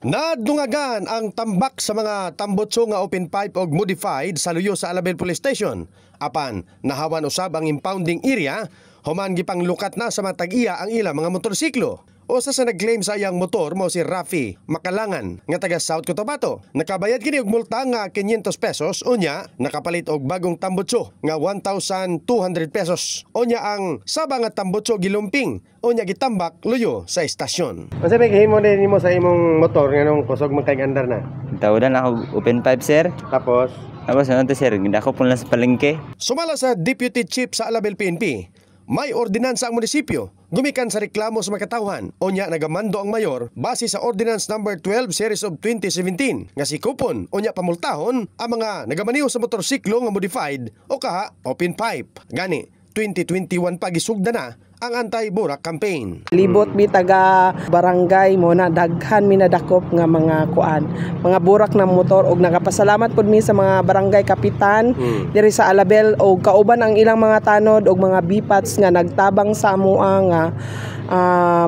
Nadungagan ang tambak sa mga tambotso nga open pipe og modified sa luyo sa Alabel Police Station. Apan nahawan usab ang impounding area, human gipanglukat na sa mga tag-iya ang ilang mga motorsiklo. Usa sa nag-claim sa iyang motor mao si Rafi Makalangan nga taga South Cotabato. Nakabayad kini og multa nga 500 pesos unya nakapalit og bagong tambutso nga 1,200 pesos. Unya ang saba nga tambutso gilumping unya gitambak luyo sa estasyon. Unsa may gihimo nimo sa imong motor nganong kusog man kay andar na? Tawdan ako open pipe sir. Tapos Ano to sir, gindako po lang sa palengke. sumala sa Deputy Chief sa Alabel PNP. May ordinansa ang munisipyo gumikan sa reklamo sa mga katawhan. Unya nagamando ang mayor base sa Ordinance number 12 series of 2017 nga si kupon unya pamultahon ang mga nagamaniho sa motorsiklo nga modified o kaha open pipe. Gani 2021 pagisugda na ang anti-burak campaign. Libot mi taga barangay mo na daghan mi nadakop nga mga kuan, mga burak na motor og nakapasalamat pud mi sa mga barangay kapitan diri sa Alabel og kauban ang ilang mga tanod og mga bipats nga nagtabang sa amoa nga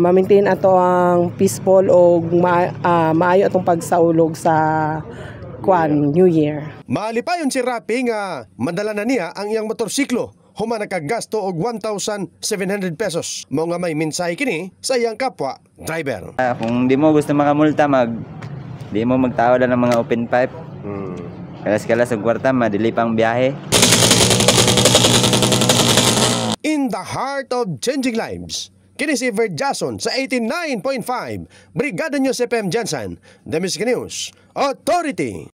ma-maintain ato ang peaceful og maayo atong pagsaulog sa kuan New Year. Malipayon si Rapi nga madala na niya ang iyang motorsiklo. Human nakagasto og 1,700 pesos. Mao nga may mensahe kini sa iyang kapwa driver. Kung di mo gusto makamulta, di mo magtawad ng mga open pipe. Kalas-kalas ang kwarta, madili pang biyahe. In the heart of changing lives, kini si Verd Jason sa 89.5 Brigada News FM Jansan, The Music News Authority.